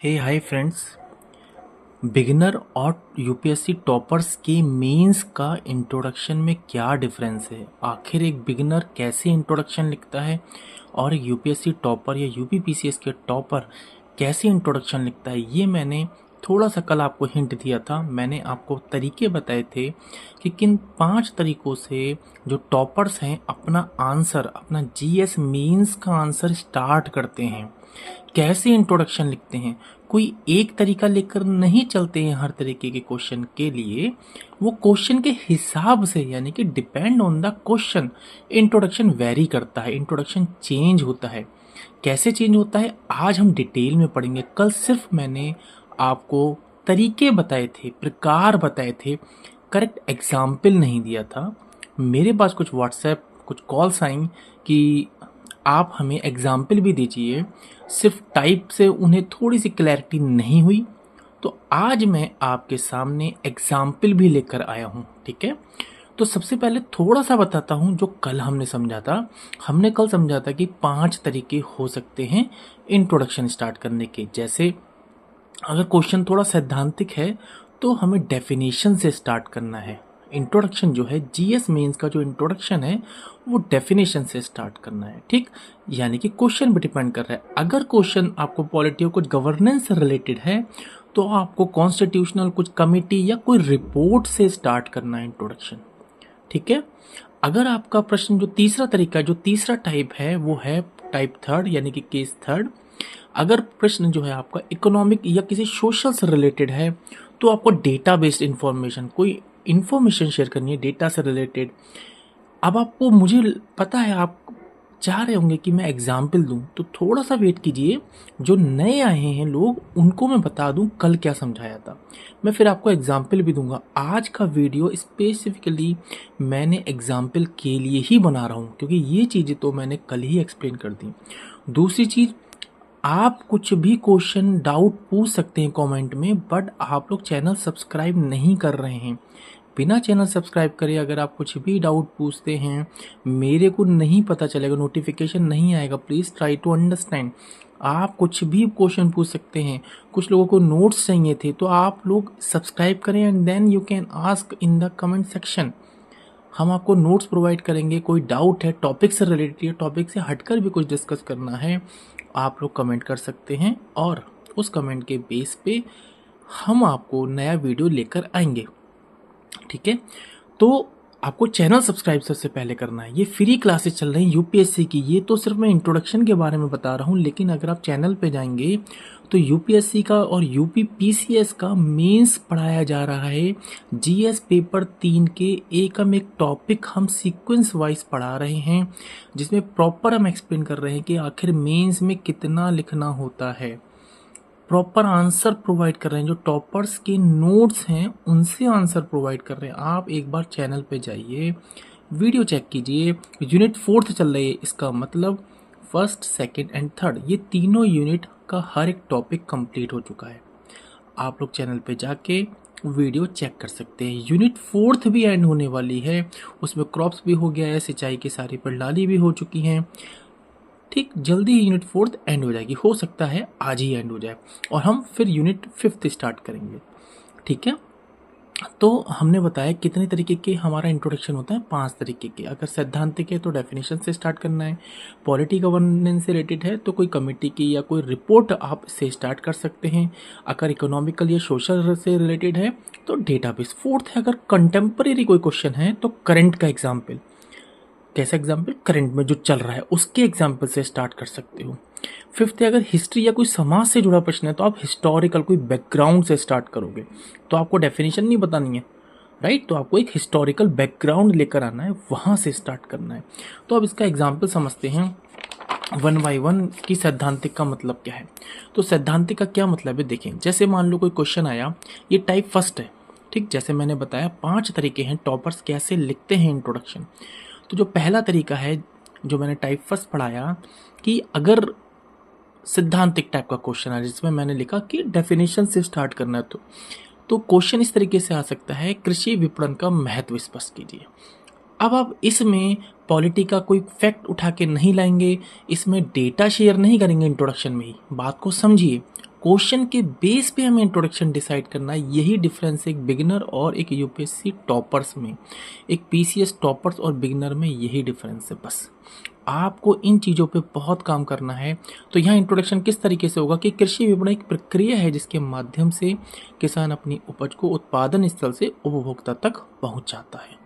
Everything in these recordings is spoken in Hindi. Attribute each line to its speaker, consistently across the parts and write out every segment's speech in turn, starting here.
Speaker 1: हे हाय फ्रेंड्स। बिगिनर और यूपीएससी टॉपर्स के मेंस का इंट्रोडक्शन में क्या डिफरेंस है? आखिर एक बिगिनर कैसे इंट्रोडक्शन लिखता है और यूपीएससी टॉपर या यूपीपीसीएस के टॉपर कैसे इंट्रोडक्शन लिखता है? ये मैंने थोड़ा सा कल आपको हिंट दिया था। मैंने आपको तरीके बताए थे कि किन 5 तरीकों से जो टॉपर्स हैं अपना जीएस मेंस का आंसर स्टार्ट करते हैं, कैसे इंट्रोडक्शन लिखते हैं। कोई एक तरीका लेकर नहीं चलते हैं हर तरीके के क्वेश्चन के लिए। वो क्वेश्चन के हिसाब से, यानी कि depend on the question, introduction very करता है, इंट्रोडक्शन चेंज होता है। कैसे चेंज होता है आज हम डिटेल में पढ़ेंगे। कल सिर्फ मैंने आपको तरीके बताए थे, प्रकार बताए थे, करेक्ट एग्जाम्पल नहीं दिया था। मेरे पास कुछ व्हाट्सएप कुछ कॉल्स आई कि आप हमें एग्जाम्पल भी दीजिए, सिर्फ टाइप से उन्हें थोड़ी सी क्लैरिटी नहीं हुई, तो आज मैं आपके सामने एग्जाम्पल भी लेकर आया हूँ। ठीक है, तो सबसे पहले थोड़ा सा बताता हूँ जो कल हमने समझा था। हमने कल समझा था कि 5 तरीके हो सकते हैं इंट्रोडक्शन स्टार्ट करने के। जैसे अगर क्वेश्चन थोड़ा सैद्धांतिक है तो हमें डेफिनेशन से स्टार्ट करना है। इंट्रोडक्शन जो है, जीएस मेंस का जो इंट्रोडक्शन है वो डेफिनेशन से स्टार्ट करना है। ठीक, यानी कि क्वेश्चन पे डिपेंड कर रहा है। अगर क्वेश्चन आपको पॉलिटी और कुछ गवर्नेंस से रिलेटेड है तो आपको कॉन्स्टिट्यूशनल कुछ कमिटी या कोई रिपोर्ट से स्टार्ट करना है इंट्रोडक्शन। ठीक है, अगर आपका प्रश्न जो तीसरा तरीका, जो तीसरा टाइप है वो है टाइप थर्ड, यानी कि केस थर्ड। अगर प्रश्न जो है आपका इकोनॉमिक या किसी सोशल से रिलेटेड है तो आपको डेटा बेस्ड इंफॉर्मेशन, कोई इंफॉर्मेशन शेयर करनी है डेटा से रिलेटेड। अब आपको, मुझे पता है आप चाह रहे होंगे कि मैं एग्जाम्पल दूं, तो थोड़ा सा वेट कीजिए। जो नए आए हैं लोग उनको मैं बता दूं कल क्या समझाया था। मैं फिर आपको एग्जाम्पल भी दूंगा। आज का वीडियो स्पेसिफिकली मैंने एग्जाम्पल के लिए ही बना रहा हूं, क्योंकि ये चीज़ें तो मैंने कल ही एक्सप्लेन कर दी। दूसरी चीज़, आप कुछ भी क्वेश्चन डाउट पूछ सकते हैं कमेंट में, बट आप लोग चैनल सब्सक्राइब नहीं कर रहे हैं। बिना चैनल सब्सक्राइब करे अगर आप कुछ भी डाउट पूछते हैं, मेरे को नहीं पता चलेगा, नोटिफिकेशन नहीं आएगा। Please try to understand. आप कुछ भी क्वेश्चन पूछ सकते हैं। कुछ लोगों को नोट्स चाहिए थे, तो आप लोग सब्सक्राइब करें and then you can ask in the comment section. हम आपको नोट्स प्रोवाइड करेंगे। कोई डाउट है, टॉपिक से रिलेटेड या टॉपिक से हटकर भी कुछ डिस्कस करना है, आप लोग कमेंट कर सकते हैं और उस कमेंट के बेस पे हम आपको नया वीडियो लेकर आएंगे। ठीक है, तो आपको चैनल सब्सक्राइब सबसे पहले करना है। ये फ्री क्लासेस चल रही हैं यूपीएससी की। ये तो सिर्फ मैं इंट्रोडक्शन के बारे में बता रहा हूँ, लेकिन अगर आप चैनल पे जाएंगे तो यूपीएससी का और यूपी पीसीएस का मेंस पढ़ाया जा रहा है। जीएस पेपर 3 के एक टॉपिक हम सीक्वेंस वाइज पढ़ा रहे हैं, जिसमें प्रॉपर हम एक्सप्लेन कर रहे हैं कि आखिर मेंस में कितना लिखना होता है। प्रॉपर आंसर प्रोवाइड कर रहे हैं। जो टॉपर्स के नोट्स हैं उनसे आंसर प्रोवाइड कर रहे हैं। आप एक बार चैनल पे जाइए, वीडियो चेक कीजिए। यूनिट 4 चल रही है, इसका मतलब फर्स्ट, सेकंड एंड थर्ड, ये तीनों यूनिट का हर एक टॉपिक कंप्लीट हो चुका है। आप लोग चैनल पे जाके वीडियो चेक कर सकते हैं। यूनिट 4 भी एंड होने वाली है, उसमें क्रॉप्स भी हो गया है, सिंचाई की सारी प्रणाली भी हो चुकी हैं। ठीक, जल्दी ही यूनिट 4 एंड हो जाएगी। हो सकता है आज ही एंड हो जाए और हम फिर यूनिट 5 स्टार्ट करेंगे। ठीक है, तो हमने बताया कितने तरीके के हमारा इंट्रोडक्शन होता है, 5 तरीके के। अगर सैद्धांतिक है तो डेफिनेशन से स्टार्ट करना है। पॉलिटी गवर्नेंस से रिलेटेड है तो कोई कमेटी की या कोई रिपोर्ट आप से स्टार्ट कर सकते हैं। अगर इकोनॉमिकल या सोशल से रिलेटेड है तो डेटाबेस। 4th है, अगर कंटेम्प्रेरी कोई क्वेश्चन है तो करंट का एग्जाम्पल। कैसा एग्जाम्पल? करंट में जो चल रहा है उसके एग्जाम्पल से स्टार्ट कर सकते हो। 5th है, अगर हिस्ट्री या कोई समाज से जुड़ा प्रश्न है तो आप हिस्टोरिकल कोई बैकग्राउंड से स्टार्ट करोगे। तो आपको डेफिनेशन नहीं बतानी है, राइट? तो आपको एक हिस्टोरिकल बैकग्राउंड लेकर आना है, वहां से स्टार्ट करना है। तो अब इसका एग्जाम्पल समझते हैं वन बाई वन की सैद्धांतिक का मतलब क्या है। तो सैद्धांतिक का क्या मतलब है, देखें। जैसे मान लो कोई क्वेश्चन आया, ये टाइप फर्स्ट है। ठीक, जैसे मैंने बताया 5 तरीके हैं टॉपर्स कैसे लिखते हैं इंट्रोडक्शन। तो जो पहला तरीका है जो मैंने टाइप फर्स्ट पढ़ाया, कि अगर सिद्धांतिक टाइप का क्वेश्चन है जिसमें मैंने लिखा कि डेफिनेशन से स्टार्ट करना है, तो क्वेश्चन इस तरीके से आ सकता है, कृषि विपणन का महत्व स्पष्ट कीजिए। अब आप इसमें पॉलिटी का कोई फैक्ट उठा के नहीं लाएंगे, इसमें डेटा शेयर नहीं करेंगे इंट्रोडक्शन में ही। बात को समझिए, क्वेश्चन के बेस पे हमें इंट्रोडक्शन डिसाइड करना है। यही डिफरेंस है एक बिगिनर और एक यूपीएससी टॉपर्स में, एक पीसीएस टॉपर्स और बिगिनर में यही डिफरेंस है। बस आपको इन चीज़ों पे बहुत काम करना है। तो यहाँ इंट्रोडक्शन किस तरीके से होगा कि कृषि विपणन एक प्रक्रिया है जिसके माध्यम से किसान अपनी उपज को उत्पादन स्थल से उपभोक्ता तक पहुँचाता है।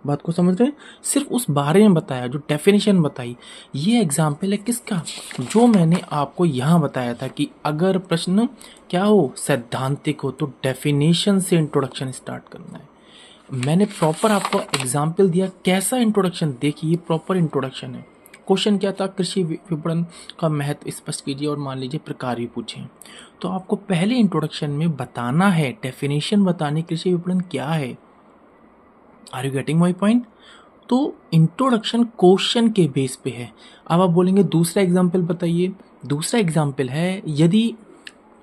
Speaker 1: बात को समझ रहे हैं? सिर्फ उस बारे में बताया, जो डेफिनेशन बताई, ये एग्जाम्पल है किसका, जो मैंने आपको यहाँ बताया था कि अगर प्रश्न क्या हो, सैद्धांतिक हो, तो डेफिनेशन से इंट्रोडक्शन स्टार्ट करना है। मैंने प्रॉपर आपको एग्जाम्पल दिया कैसा इंट्रोडक्शन, देखिए ये प्रॉपर इंट्रोडक्शन है। क्वेश्चन क्या था, कृषि विपणन का महत्व स्पष्ट कीजिए और मान लीजिए प्रकार भी पूछें, तो आपको पहले इंट्रोडक्शन में बताना है, डेफिनेशन बतानी कृषि विपणन क्या है। Are you getting my point? तो इंट्रोडक्शन क्वेश्चन के बेस पे है। अब आप बोलेंगे दूसरा एग्जाम्पल बताइए। दूसरा एग्जाम्पल है, यदि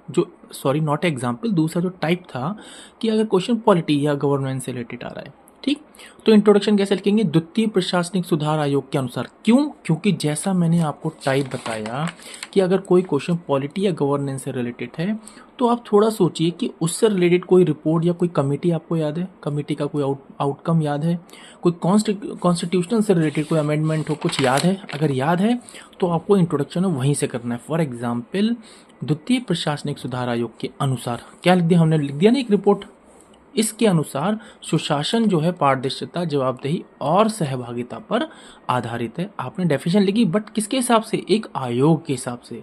Speaker 1: जो सॉरी नॉट एग्जाम्पल, दूसरा जो टाइप था कि अगर क्वेश्चन पॉलिटी या गवर्नेंस से रिलेटेड आ रहा है, ठीक, तो इंट्रोडक्शन कैसे लिखेंगे, द्वितीय प्रशासनिक सुधार आयोग के अनुसार। क्यों? क्योंकि जैसा मैंने आपको टाइप बताया कि अगर कोई क्वेश्चन पॉलिटी या गवर्नेंस से रिलेटेड है तो आप थोड़ा सोचिए कि उससे रिलेटेड कोई रिपोर्ट या कोई कमेटी आपको याद है, कमेटी का कोई आउटकम याद है, कोई कॉन्स्टिट्यूशन से रिलेटेड कोई अमेंडमेंट हो, कुछ याद है? अगर याद है तो आपको इंट्रोडक्शन वहीं से करना है। फॉर एग्जाम्पल, द्वितीय प्रशासनिक सुधार आयोग के अनुसार क्या लिख दिया हमने, लिख दिया ना एक रिपोर्ट, इसके अनुसार सुशासन जो है पारदर्शिता, जवाबदेही और सहभागिता पर आधारित है। आपने डेफिनेशन लिखी, बट किसके हिसाब से, एक आयोग के हिसाब से,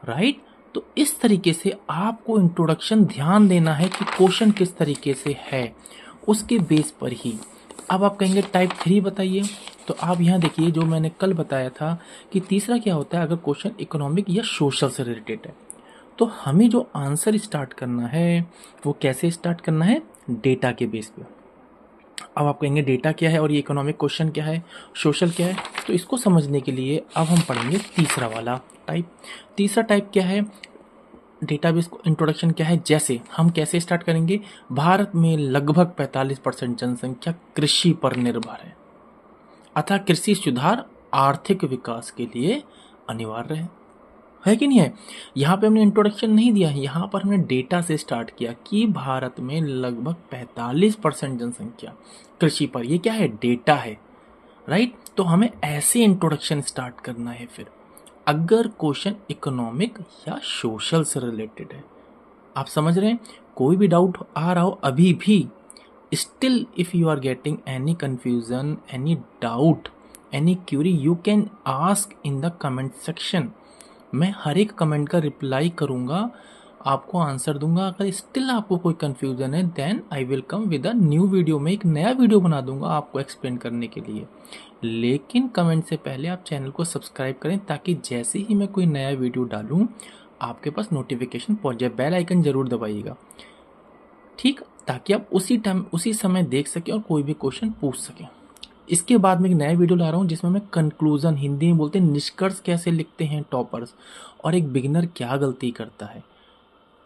Speaker 1: राइट। तो इस तरीके से आपको इंट्रोडक्शन ध्यान देना है कि क्वेश्चन किस तरीके से है, उसके बेस पर ही। अब आप कहेंगे टाइप 3 बताइए, तो आप यहाँ देखिए जो मैंने कल बताया था कि तीसरा क्या होता है, अगर क्वेश्चन इकोनॉमिक या सोशल से रिलेटेड है तो हमें जो आंसर स्टार्ट करना है वो कैसे स्टार्ट करना है, डेटा के बेस पे। अब आप कहेंगे डेटा क्या है और ये इकोनॉमिक क्वेश्चन क्या है, सोशल क्या है, तो इसको समझने के लिए अब हम पढ़ेंगे तीसरा वाला टाइप। तीसरा टाइप क्या है, डेटाबेस इंट्रोडक्शन क्या है। जैसे हम कैसे स्टार्ट करेंगे, भारत में लगभग 45% जनसंख्या कृषि पर निर्भर है, अतः कृषि सुधार आर्थिक विकास के लिए अनिवार्य है कि नहीं है। यहाँ पे हमने इंट्रोडक्शन नहीं दिया है, यहाँ पर हमने डेटा से स्टार्ट किया कि भारत में लगभग 45% जनसंख्या कृषि पर, ये क्या है, डेटा है, राइट। तो हमें ऐसे इंट्रोडक्शन स्टार्ट करना है फिर, अगर क्वेश्चन इकोनॉमिक या सोशल से रिलेटेड है। आप समझ रहे हैं? कोई भी डाउट आ रहा हो अभी भी, still if you are getting any confusion, any doubt, any query, you can ask in the comment section. मैं हर एक कमेंट का रिप्लाई करूँगा, आपको आंसर दूंगा। अगर स्टिल आपको कोई कन्फ्यूज़न है then I will come with a new video, में एक नया वीडियो बना दूंगा आपको एक्सप्लेन करने के लिए। लेकिन कमेंट से पहले आप चैनल को सब्सक्राइब करें ताकि जैसे ही मैं कोई नया वीडियो डालूं आपके पास नोटिफिकेशन पहुंच जाए। बेल आइकन ज़रूर दबाइएगा, ठीक, ताकि आप उसी टाइम उसी समय देख सकें और कोई भी क्वेश्चन पूछ सकें। इसके बाद मैं एक नया वीडियो ला रहा हूँ जिसमें मैं कंक्लूजन, हिंदी में बोलते हैं निष्कर्ष, कैसे लिखते हैं टॉपर्स, और एक बिगिनर क्या गलती करता है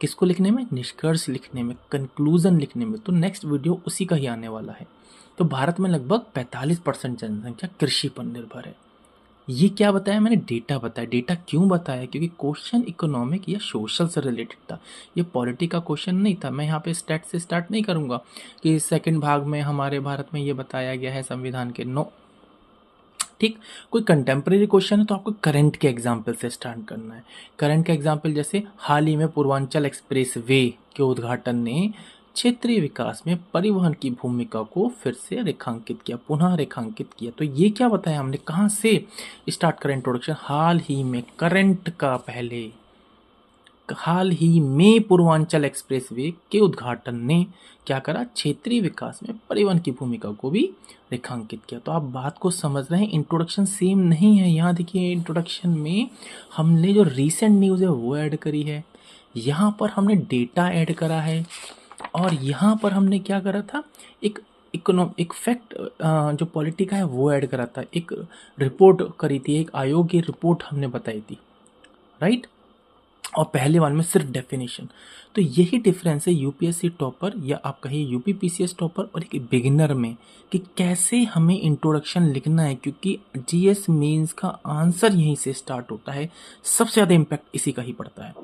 Speaker 1: किसको लिखने में, निष्कर्ष लिखने में, कंक्लूजन लिखने में। तो नेक्स्ट वीडियो उसी का ही आने वाला है। तो भारत में लगभग 45% जनसंख्या कृषि पर निर्भर है। ये क्या बताया मैंने, डेटा बताया। डेटा क्यों बताया, क्योंकि क्वेश्चन इकोनॉमिक या सोशल से रिलेटेड था, ये पॉलिटी का क्वेश्चन नहीं था। मैं यहाँ पे स्टैट से स्टार्ट नहीं करूँगा कि सेकंड भाग में हमारे भारत में ये बताया गया है संविधान के, नो, ठीक। कोई कंटेम्प्रेरी क्वेश्चन है तो आपको करंट के एग्जाम्पल से स्टार्ट करना है। करंट का एग्जाम्पल जैसे हाल ही में पूर्वांचल एक्सप्रेस वे के उद्घाटन ने क्षेत्रीय विकास में परिवहन की भूमिका को फिर से रेखांकित किया, पुनः रेखांकित किया। तो ये क्या बताया हमने, कहाँ से स्टार्ट करें इंट्रोडक्शन, हाल ही में, करंट का पहले, हाल ही में पूर्वांचल एक्सप्रेसवे के उद्घाटन ने क्या करा, क्षेत्रीय विकास में परिवहन की भूमिका को भी रेखांकित किया। तो आप बात को समझ रहे हैं, इंट्रोडक्शन सेम नहीं है। यहाँ देखिए इंट्रोडक्शन में हमने जो रीसेंट न्यूज़ है वो ऐड करी है, यहाँ पर हमने डेटा ऐड करा है, और यहाँ पर हमने क्या करा था, एक फैक्ट जो पॉलिटी का है वो ऐड करा था, एक रिपोर्ट करी थी, एक आयोग की रिपोर्ट हमने बताई थी, राइट। और पहले वाले में सिर्फ डेफिनेशन। तो यही डिफरेंस है यूपीएससी टॉपर या आप कहिए यूपी पीसीएस टॉपर और एक बिगिनर में, कि कैसे हमें इंट्रोडक्शन लिखना है, क्योंकि जीएस मेंस का आंसर यहीं से स्टार्ट होता है, सबसे ज़्यादा इम्पैक्ट इसी का ही पड़ता है।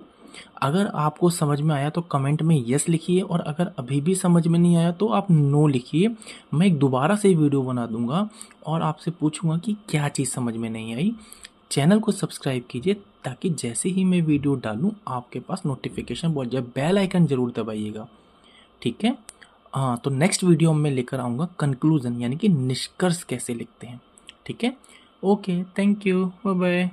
Speaker 1: अगर आपको समझ में आया तो कमेंट में यस लिखिए, और अगर अभी भी समझ में नहीं आया तो आप नो लिखिए। मैं एक दोबारा से वीडियो बना दूंगा और आपसे पूछूंगा कि क्या चीज़ समझ में नहीं आई। चैनल को सब्सक्राइब कीजिए ताकि जैसे ही मैं वीडियो डालूं आपके पास नोटिफिकेशन पहुंच जाए। बेल आइकन ज़रूर दबाइएगा, ठीक है। हाँ, तो नेक्स्ट वीडियो में लेकर आऊँगा कंक्लूजन, यानी कि निष्कर्ष कैसे लिखते हैं, ठीक है। Okay, thank you, bye bye.